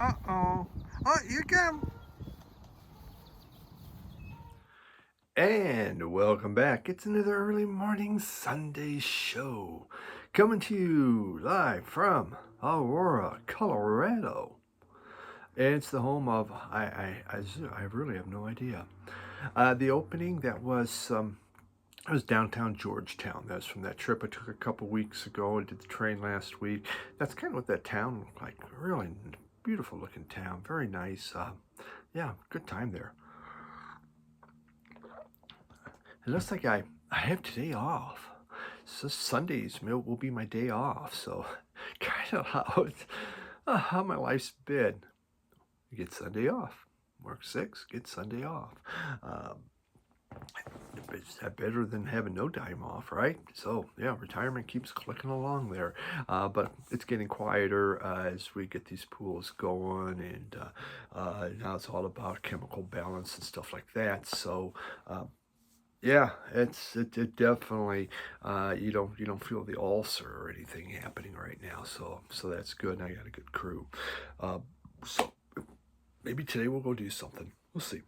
Uh-oh. Oh, you come. And welcome back. It's another early morning Sunday show coming to you live from Aurora, Colorado. And it's the home of I really have no idea. The opening that was it was downtown Georgetown. That's from that trip I took a couple weeks ago. I did the train last week. That's kind of what that town looked like. Really beautiful looking town. Very nice. Yeah, good time there. It looks like I have today off. So Sundays will be my day off. So kind of how my life's been. You get Sunday off. Work 6, get Sunday off. Um, it's better than having no time off, right? So yeah, retirement keeps clicking along there, but it's getting quieter as we get these pools going, and now it's all about chemical balance and stuff like that. So yeah, it definitely you don't feel the ulcer or anything happening right now. So that's good. And I got a good crew. Uh, so maybe today we'll go do something. We'll see.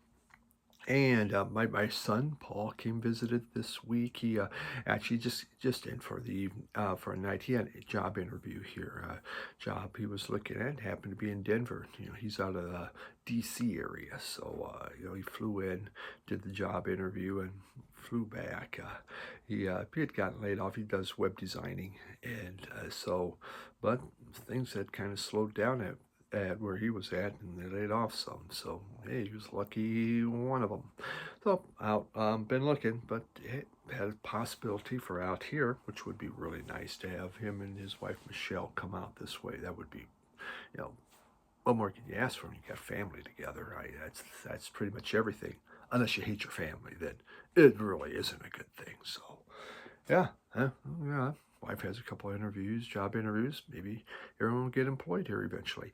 And my son Paul came visited this week. He actually just in for the for a night. He had a job interview here. Job he was looking at happened to be in Denver. He's out of the D.C. area, so he flew in, did the job interview, and flew back. He had gotten laid off. He does web designing, and but things had kind of slowed down at where he was at, and they laid off some. So hey, he was lucky one of them. So out, been looking, but it had a possibility for out here, which would be really nice to have him and his wife Michelle come out this way. That would be, you know, what more can you ask for when you got family together? Right? That's pretty much everything. Unless you hate your family, then it really isn't a good thing. So yeah, yeah. Wife has a couple of interviews, job interviews. Maybe everyone will get employed here eventually.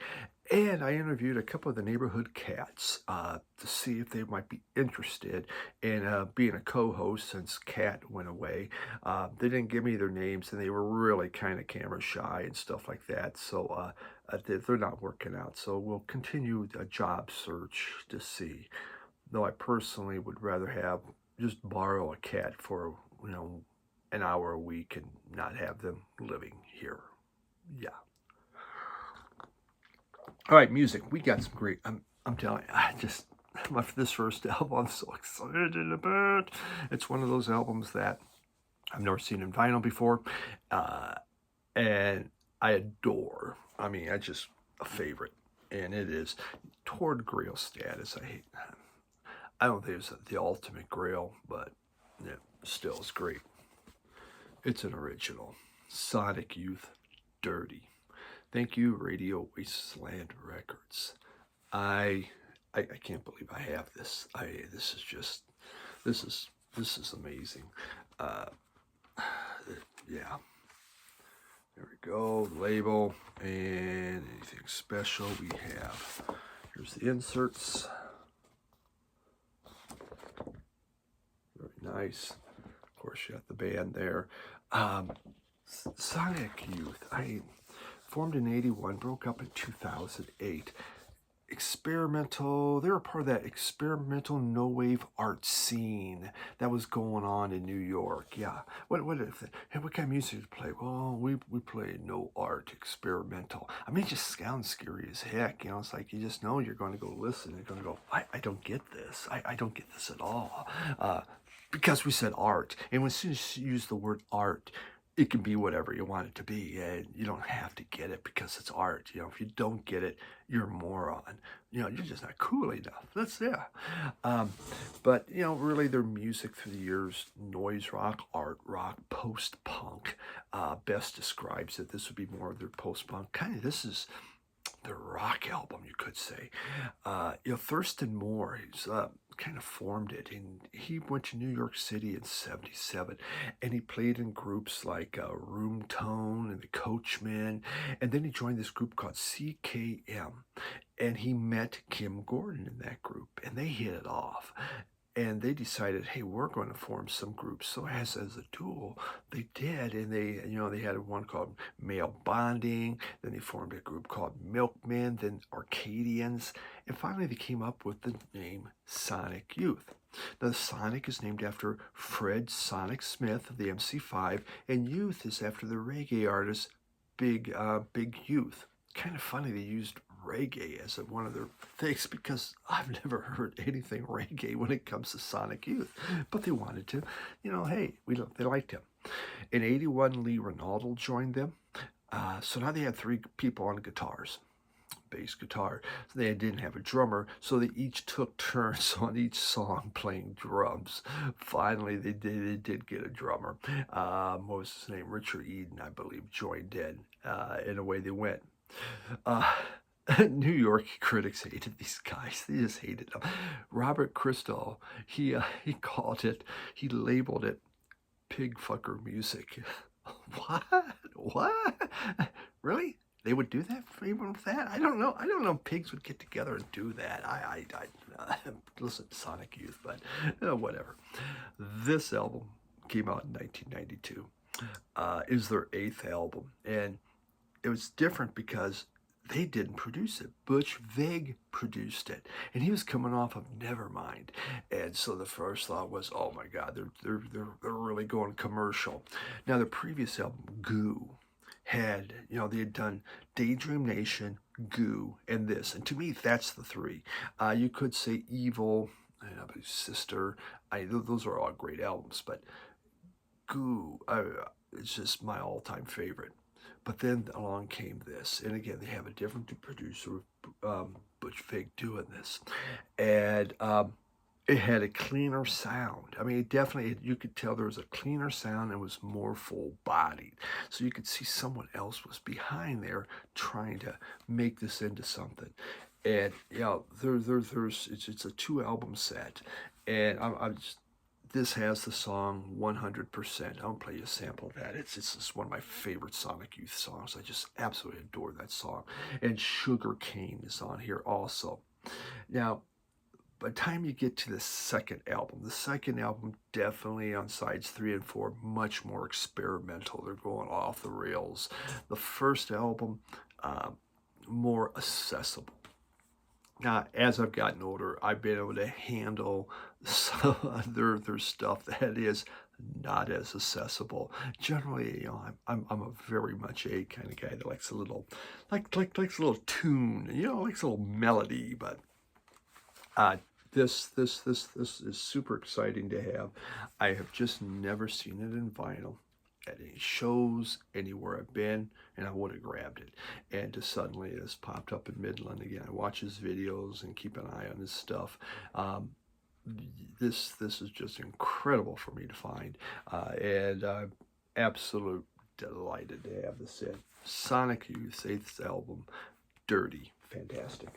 And I interviewed a couple of the neighborhood cats to see if they might be interested in being a co-host since Cat went away. They didn't give me their names, and they were really kind of camera shy and stuff like that. So they're not working out. So we'll continue a job search to see. Though I personally would rather have just borrow a cat for an hour a week and not have them living here. Yeah. All right, music. We got some great. I'm telling you, this first album, I'm so excited about. It's one of those albums that I've never seen in vinyl before, uh, and I adore. I mean, I just a favorite, and it is toward Grail status. I don't think it's the ultimate Grail, but yeah, still it's great. It's an original. Sonic Youth, Dirty. Thank you, Radio Wasteland Records. I I can't believe I have this. This is just this is this is amazing. Uh, yeah, there we go. Label and anything special we have. Here's the inserts. Very nice. Of course, you got the band there. Um, Sonic Youth. I formed in '81, broke up in 2008. Experimental. They were part of that experimental no wave art scene that was going on in New York. Yeah. Hey, what kind of music do you play? Well, we play no art, experimental. I mean, it just sounds scary as heck. It's like you just know you're going to go listen. You're going to go, I don't get this. I don't get this at all. Because we said art, and as soon as you use the word art, it can be whatever you want it to be, and you don't have to get it because it's art. If you don't get it, you're a moron. You're just not cool enough. That's yeah. But really, their music through the years: noise rock, art rock, post punk, best describes it. This would be more of their post punk kind of. This is their rock album, you could say. Thurston Moore, he's kind of formed it, and he went to New York City in '77, and he played in groups like Room Tone and the Coachmen, and then he joined this group called CKM, and he met Kim Gordon in that group, and they hit it off. And they decided, hey, we're going to form some groups. So as a duo, they did, and they had one called Male Bonding. Then they formed a group called Milkmen, then Arcadians, and finally they came up with the name Sonic Youth. Now, the Sonic is named after Fred Sonic Smith of the MC5, and Youth is after the reggae artist Big Youth. Kind of funny they used reggae as one of their things because I've never heard anything reggae when it comes to Sonic Youth, but they wanted to. Hey, they liked him. In '81, Lee Ronaldo joined them. So now they had three people on guitars, bass guitar. So they didn't have a drummer, so they each took turns on each song playing drums. Finally, they did get a drummer. What was his name? Richard Eden, I believe, joined in, and away they went. New York critics hated these guys. They just hated them. Robert Christo, he labeled it pig fucker music. What? What? Really? They would do that even with that? I don't know. I don't know if pigs would get together and do that. I listen to Sonic Youth, but whatever. This album came out in 1992. Is their 8th album, and it was different because they didn't produce it. Butch Vig produced it, and he was coming off of Nevermind, and so the first thought was, "Oh my God, they're really going commercial." Now, the previous album, Goo, had they had done Daydream Nation, Goo, and this, and to me, that's the three. You could say Evil, Sister. Those are all great albums, but Goo, it's just my all-time favorite. But then along came this, and again, they have a different producer, Butch Vig, doing this, and it had a cleaner sound. I mean, it definitely, you could tell there was a cleaner sound and was more full-bodied. So you could see someone else was behind there trying to make this into something. And it's a 2-album set, and I'm just. This has the song 100%. I'll play you a sample of that. It's just one of my favorite Sonic Youth songs. I just absolutely adore that song. And Sugar Cane is on here also. Now, by the time you get to the second album definitely on sides 3 and 4, much more experimental. They're going off the rails. The first album, more accessible. Now, as I've gotten older, I've been able to handle some of their stuff that is not as accessible. Generally, I'm a very much a kind of guy that likes a little, likes a little tune, likes a little melody. But this is super exciting to have. I have just never seen it in vinyl at any shows, anywhere I've been, and I would have grabbed it. And just suddenly it's popped up in Midland again. I watch his videos and keep an eye on his stuff. This is just incredible for me to find, and I'm absolutely delighted to have this in. Sonic Youth's 8th album, Dirty, fantastic.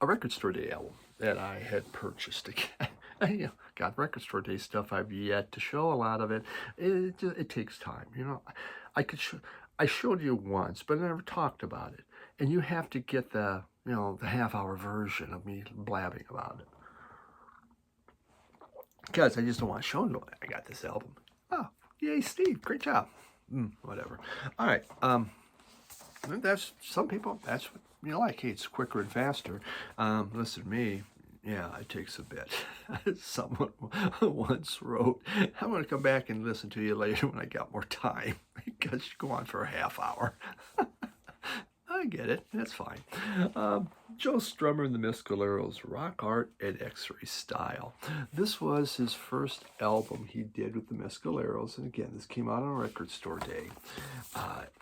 A Record Store Day album that I had purchased again. God, Record Store Day stuff I've yet to show a lot of it. It takes time. I showed you once, but I never talked about it. And you have to get the half-hour version of me blabbing about it. because I just don't want to show them I got this album. Oh, yay, Steve, great job. Whatever. All right. That's some people. That's what you like. Hey, it's quicker and faster. Listen to me. Yeah, it takes a bit. Someone once wrote, "I'm going to come back and listen to you later when I got more time," because you go on for a half hour. I get it. That's fine. Joe Strummer and the Mescaleros, Rock Art and X-Ray Style. This was his first album he did with the Mescaleros, and again, this came out on a record store day.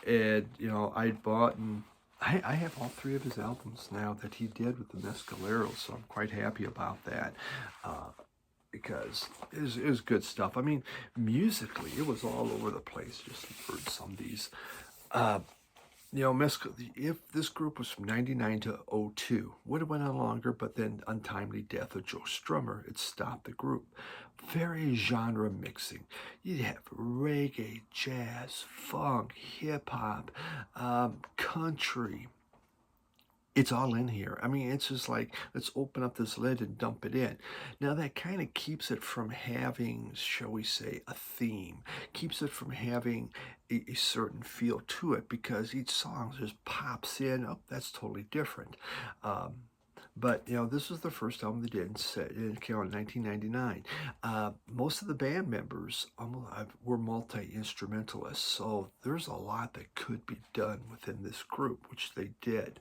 And you know, I bought and I have all three of his albums now that he did with the Mescaleros, so I'm quite happy about that. Because it was good stuff. I mean, musically, it was all over the place. Just heard some of these. You know, if this group was from 99 to '02, would have went on longer, but then untimely death of Joe Strummer, it stopped the group. Very genre mixing. You'd have reggae, jazz, funk, hip hop, country. It's all in here. I mean, it's just like, let's open up this lid and dump it in. Now, that kind of keeps it from having, shall we say, a theme, keeps it from having a certain feel to it, because each song just pops in. Oh, that's totally different. Um, but you know, this was the first album they did. It came out in 1999. Most of the band members were multi-instrumentalists, so there's a lot that could be done within this group, which they did.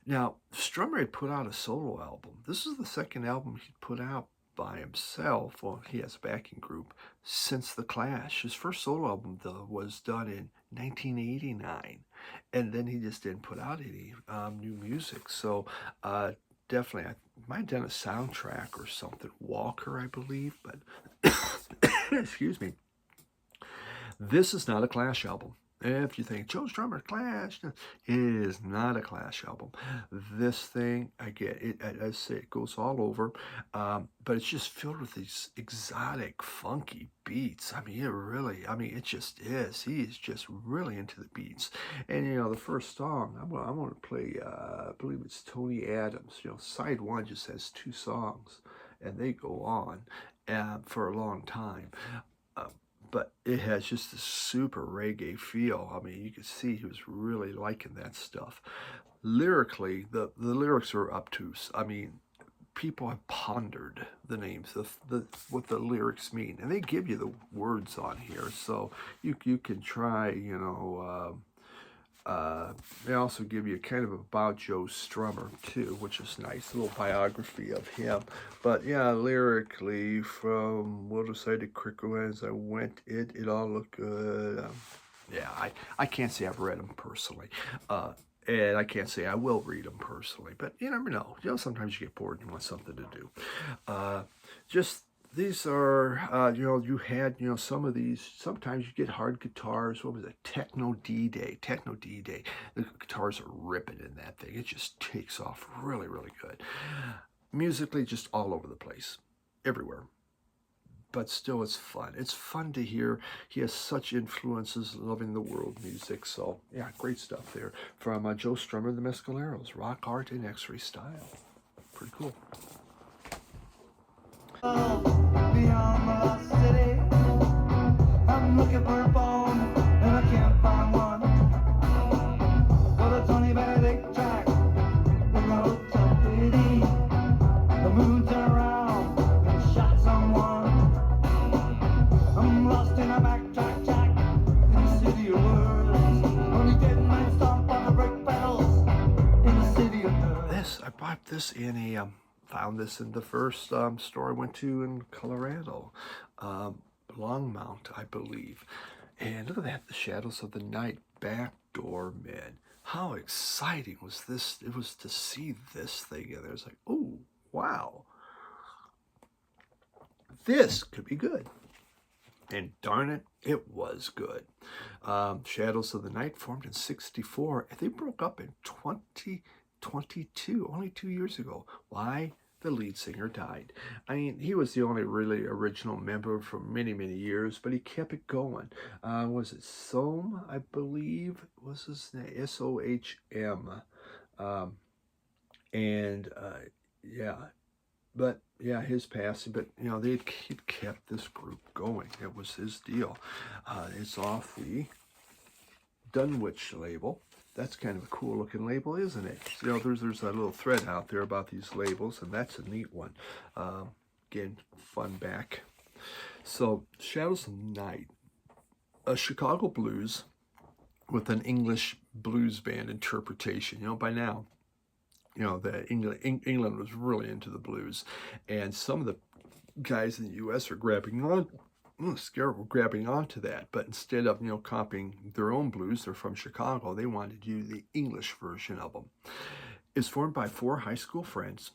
Now, Strummer had put out a solo album. This is the second album he'd put out by himself. Well, he has a backing group since The Clash. His first solo album, though, was done in 1989, and then he just didn't put out any new music. So, definitely, I might have done a soundtrack or something. Walker, I believe, but excuse me. This is not a Clash album. If you think Joe Strummer Clash, it is not a Clash album. This thing, I get it. I say it goes all over, but it's just filled with these exotic, funky beats. I mean, it really. I mean, it just is. He is just really into the beats. And you know, the first song I'm gonna play. I believe it's Tony Adams. You know, side one just has two songs, and they go on for a long time. Uh, but it has just a super reggae feel. I mean, you can see he was really liking that stuff. Lyrically, the lyrics are obtuse. I mean, people have pondered the names, the what the lyrics mean, and they give you the words on here, so you can try, you know. They also give you kind of about Joe Strummer too, which is nice, a little biography of him. But yeah, lyrically, from Waterside to Crickle as I went, it all looked good. Yeah, I can't say I've read them personally, and I can't say I will read them personally. But you never know. You know, sometimes you get bored and you want something to do. Just these are, you know, you had, you know, some of these, sometimes you get hard guitars. What was it? Techno D-Day. Techno D-Day. The guitars are ripping in that thing. It just takes off really, really good. Musically, just all over the place. Everywhere. But still, it's fun. It's fun to hear. He has such influences, loving the world music. So, yeah, great stuff there. From Joe Strummer and the Mescaleros. Rock Art and X-Ray Style. Pretty cool. Beyond the lost city, I'm looking for a bone and I can't find one. Got a Tony Bennett 8-track, the road's so pretty. The moon turned around and shot someone. I'm lost in a backtrack track in the city of words. Only dead men stomp on the brake pedals in the city of nerds. I bought this in a found this in the first store I went to in Colorado, Longmount, I believe. And look at that, the Shadows of the Night, Backdoor Men. How exciting was this? It was to see this thing, and I was like, oh, wow. This could be good. And darn it, it was good. Shadows of the Night formed in '64, and they broke up in 2022, only 2 years ago. Why? The lead singer died. I mean, he was the only really original member for many, many years, but he kept it going. Was it Sohm, I believe, was his name? Sohm. And yeah, But yeah, his passing. But you know, he'd kept this group going. It was his deal. It's off the Dunwich label. That's kind of a cool looking label, isn't it? You know, there's a little thread out there about these labels, and that's a neat one. Again, fun back. So, Shadows of Night, a Chicago blues with an English blues band interpretation. You know, by now, you know, England was really into the blues, and some of the guys in the U.S. are grabbing onto that. But instead of, you know, copying their own blues, they're from Chicago. They wanted to do the English version of them. It's formed by 4 high school friends,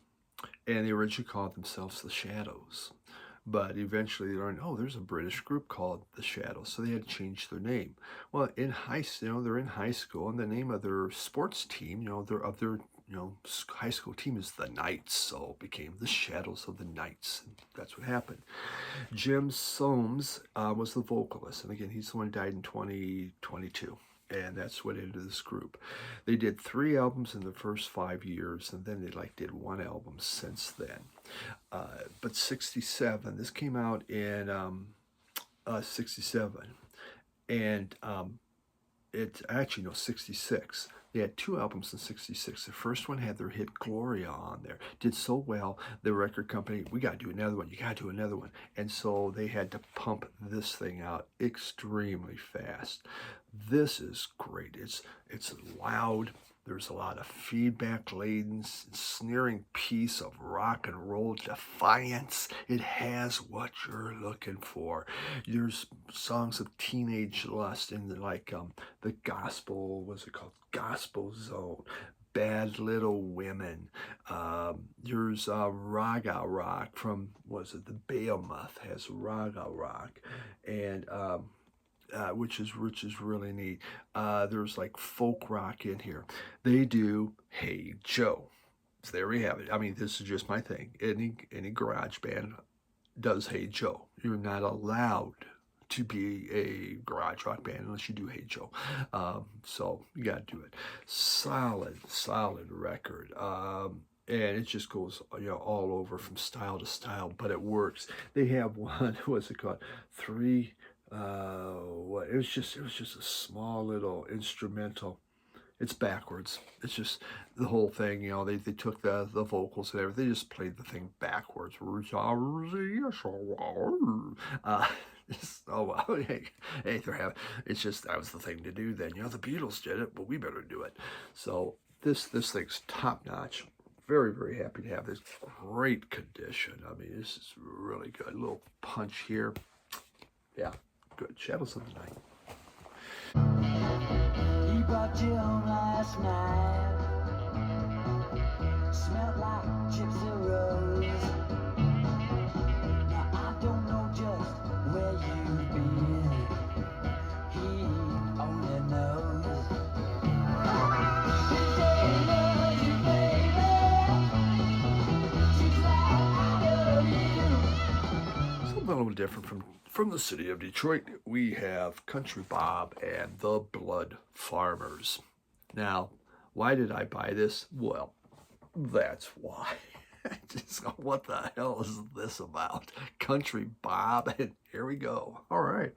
and they originally called themselves the Shadows. But eventually they learned, oh, there's a British group called the Shadows, so they had to change their name. Well, they're in high school, and the name of their sports team, you know, their high school team is the Knights, so it became the Shadows of the Knights. And that's what happened. Jim Soames was the vocalist, and again, he's the one who died in 2022. And that's what ended this group. They did 3 albums in the first 5 years, and then they did 1 album since then. But 67, this came out in 67, and it actually, no, 66. They had 2 albums in 66. The first one had their hit Gloria on there. Did so well, the record company, we got to do another one. You got to do another one. And so they had to pump this thing out extremely fast. This is great. It's loud. There's a lot of feedback-laden, sneering piece of rock and roll defiance. It has what you're looking for. There's songs of teenage lust in the gospel, what's it called? Gospel Zone. Bad Little Women. There's Raga Rock from, was it the Behemoth has Raga Rock, and which is really neat. There's like folk rock in here. They do Hey Joe. So there we have it. I mean, this is just my thing. Any garage band does Hey Joe. You're not allowed to be a garage rock band unless you do Hey Joe. So you got to do it. Solid record. And it just goes, you know, all over from style to style, but it works. They have one, what's it called? It was just a small little instrumental. It's backwards. It's just the whole thing, you know, they took the vocals and everything, they just played the thing backwards. Oh well, hey, they're having, it's just, that was the thing to do then. You know, the Beatles did it, but we better do it. So this thing's top notch. Very happy to have this. Great condition. I mean, this is really good. A little punch here. Yeah, good. Shadows of the Night. You brought you home last night. Smelled like gypsy rose. Now I don't know just where you've been. He only knows. She said, love you, baby. She said, I love you. Something a little different from the city of Detroit. We have Country Bob and the Blood Farmers. Now, why did I buy this? Well, that's why. Just, what the hell is this about? Country Bob, and here we go. All right.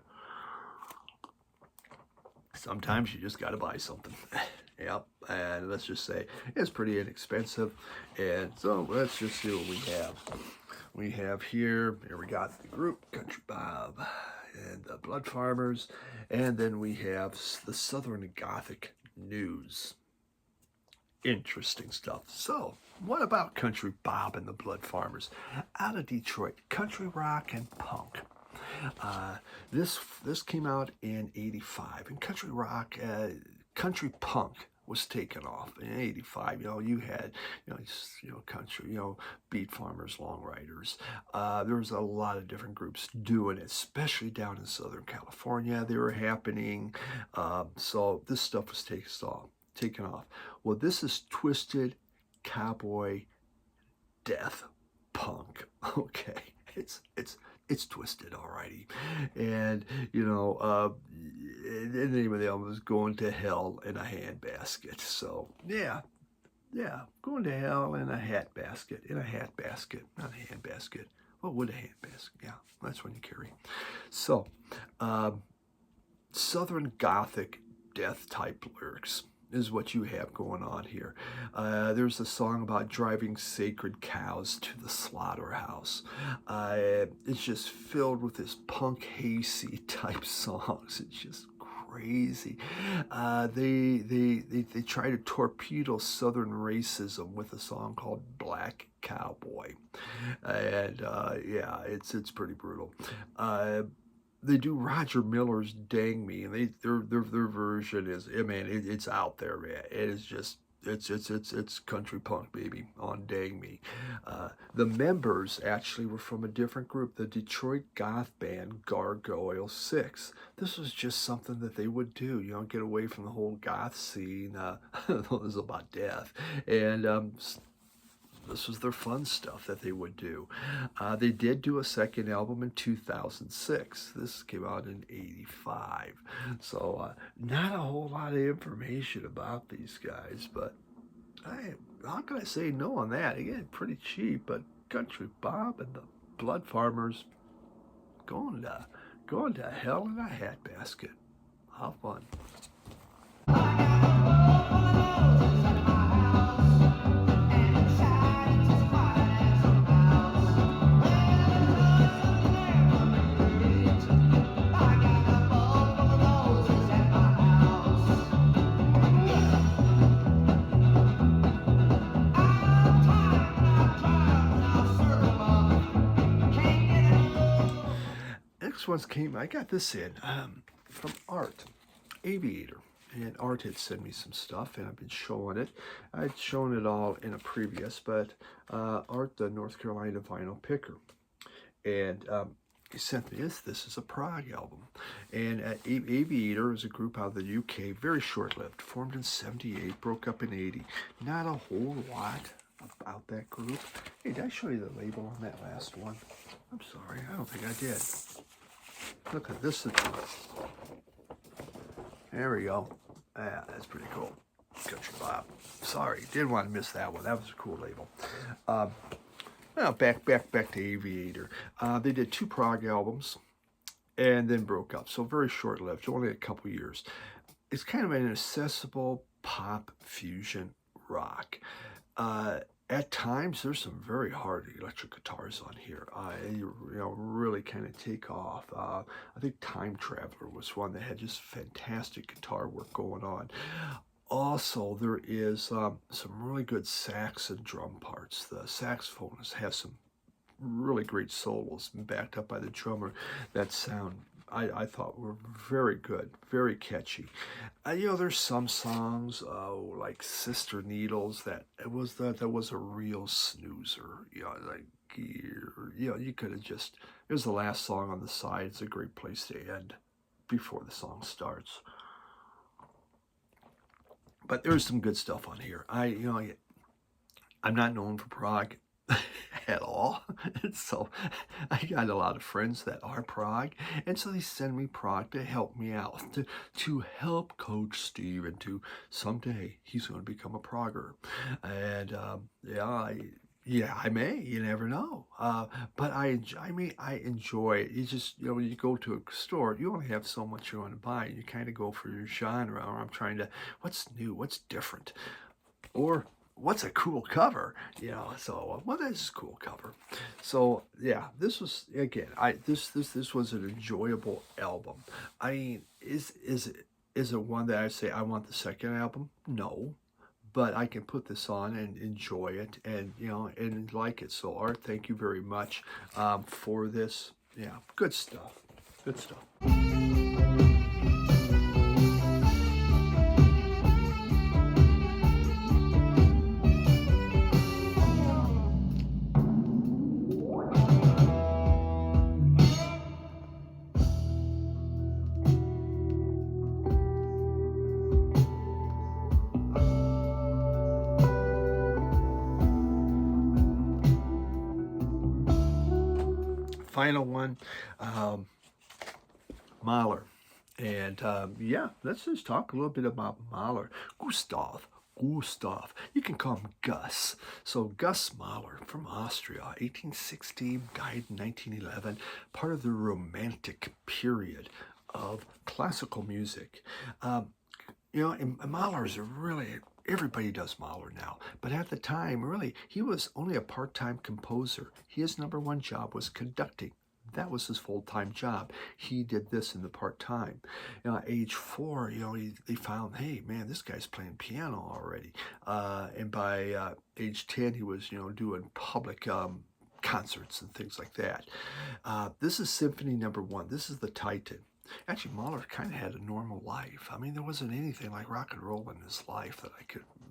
Sometimes you just got to buy something. Yep, and let's just say it's pretty inexpensive. And so let's just see what we have. We have here we got the group Country Bob and the Blood Farmers, and then we have the Southern Gothic News. Interesting stuff. So, what about Country Bob and the Blood Farmers? Out of Detroit, country rock and punk. This came out in '85, and country rock, country punk was taken off in '85. You know, you had country, Beat Farmers, Long Riders. There was a lot of different groups doing it, especially down in Southern California. They were happening. So this stuff was taken off. Well, this is twisted cowboy death punk. Okay, it's twisted, alrighty. And the name of the album is Going to Hell in a Handbasket. So yeah, Yeah, going to hell in a hat basket, not a hand basket. What would a hand basket? Yeah, that's one you carry. So, um, Southern Gothic death type lyrics is what you have going on here. There's a song about driving sacred cows to the slaughterhouse. It's just filled with this punk hazy type songs. It's just crazy. They try to torpedo Southern racism with a song called Black Cowboy, and yeah, it's pretty brutal. Uh, they do Roger Miller's "Dang Me," and their version is, I mean, it's out there, man. It is just it's country punk, baby, on "Dang Me." The members actually were from a different group, the Detroit goth band Gargoyle Six. This was just something that they would do, you know, get away from the whole goth scene. It was about death, and this was their fun stuff that they would do. They did do a second album in 2006. This came out in 85. So, not a whole lot of information about these guys, but how can I say no on that? Again, pretty cheap, but Country Bob and the Blood Farmers going to, going to hell in a hat basket. How fun. Next one's came, I got this in from Art, Aviator. And Art had sent me some stuff, and I've been showing it. I'd shown it all in a previous, but Art, the North Carolina vinyl picker. And he sent me this. This is a prog album. And Aviator is a group out of the UK, very short-lived, formed in 78, broke up in 80. Not a whole lot about that group. Hey, did I show you the label on that last one? I'm sorry, I don't think I did. Look at this. There we go. Yeah, that's pretty cool. Country Bob. Sorry, didn't want to miss that one. That was a cool label. Now back to Aviator. They did 2 prog albums and then broke up. So very short-lived, only a couple years. It's kind of an accessible pop fusion rock. At times, there's some very hard electric guitars on here. You know, really kind of take off. I think Time Traveler was one that had just fantastic guitar work going on. Also, there is some really good sax and drum parts. The saxophonist has some really great solos backed up by the drummer that sound I thought were very good, very catchy. You know, there's some songs like Sister Needles that was a real snoozer. You know, like you know, you could have just, it was the last song on the side. It's a great place to end before the song starts. But there's some good stuff on here. I'm not known for prog at all. So I got a lot of friends that are prog, and so they send me prog to help me out, to help coach Steve into someday he's going to become a progger. And yeah, I may. You never know. But I mean, I enjoy it. You just, you know, when you go to a store, you only have so much you want to buy. You kind of go for your genre. Or I'm trying to, what's new, what's different, or what's a cool cover, you know. So what is a cool cover? So yeah, this was, again, this was an enjoyable album. I mean, is it one that I say I want the second album? No, but I can put this on and enjoy it, and you know, and like it. So Art, thank you very much for this. Yeah, good stuff, good stuff. Final one, um, Mahler. And yeah, let's just talk a little bit about Mahler. Gustav Gustav. You can call him Gus. So Gus Mahler from Austria, 1860, died in 1911, part of the Romantic period of classical music. Um, and Mahler is a really, everybody does Mahler now, but at the time, really, he was only a part-time composer. His number one job was conducting. That was his full-time job. He did this in the part-time. At age 4, they found, hey, man, this guy's playing piano already. And by age 10, he was, doing public concerts and things like that. This is Symphony number 1. This is the Titan. Actually, Mahler kind of had a normal life. I mean, there wasn't anything like rock and roll in his life that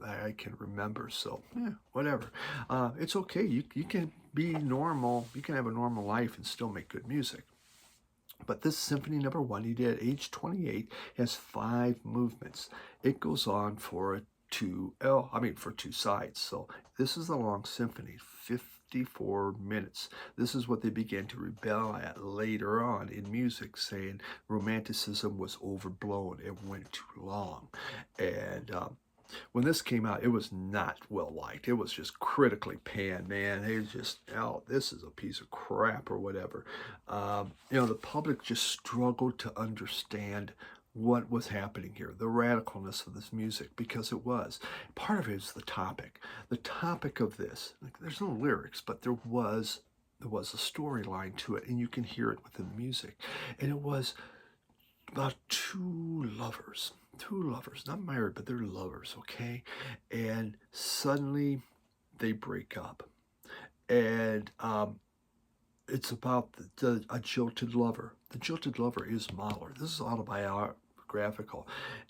I can remember. So, yeah, whatever. It's okay. You can be normal. You can have a normal life and still make good music. But this Symphony number 1 he did at age 28 has 5 movements. It goes on for for 2 sides. So this is the long symphony, 54 minutes. This is what they began to rebel at later on in music, saying Romanticism was overblown. It went too long. And when this came out, it was not well liked. It was just critically panned, man. They just, this is a piece of crap or whatever. The public just struggled to understand what was happening here, the radicalness of this music, because it was. Part of it is the topic. The topic of this, there's no lyrics, but there was a storyline to it, and you can hear it within the music. And it was about two lovers, not married, but they're lovers, okay? And suddenly they break up. And it's about a jilted lover. The jilted lover is Mahler. This is autobiographical.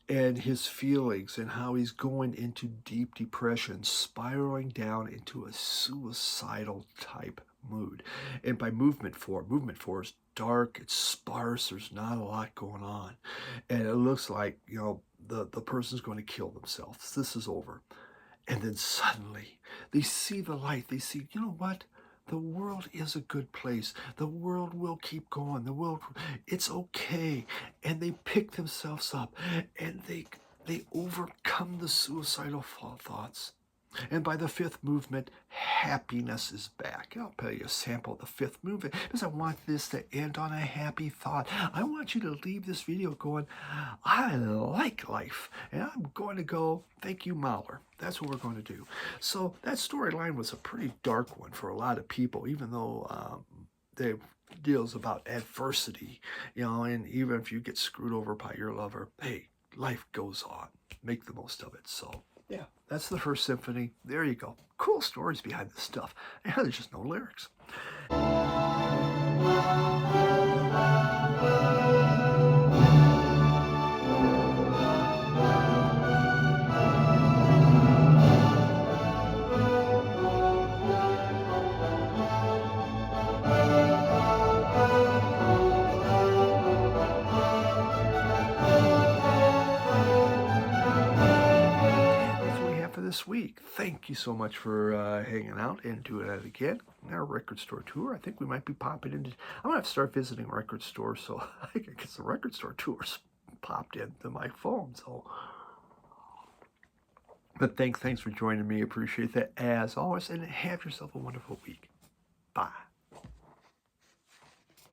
And his feelings and how he's going into deep depression, spiraling down into a suicidal type mood. And by movement 4 is dark, it's sparse, there's not a lot going on. And it looks like, the person's going to kill themselves. This is over. And then suddenly they see the light. They see, you know what? The world is a good place. The world will keep going. It's okay. And they pick themselves up and they overcome the suicidal thoughts. And by the 5th movement, happiness is back. I'll play you a sample of the 5th movement because I want this to end on a happy thought. I want you to leave this video going, I like life. And I'm going to go, thank you, Mahler. That's what we're going to do. So that storyline was a pretty dark one for a lot of people, even though it deals about adversity, and even if you get screwed over by your lover, hey, life goes on. Make the most of it. So, yeah, that's the 1st symphony. There you go. Cool stories behind this stuff. And there's just no lyrics. This week. Thank you so much for hanging out and doing that again. Our record store tour. I think we might be popping into. I'm gonna have to start visiting record stores, so I can get some record store tours popped into my phone. So, but thanks for joining me. Appreciate that as always, and have yourself a wonderful week. Bye.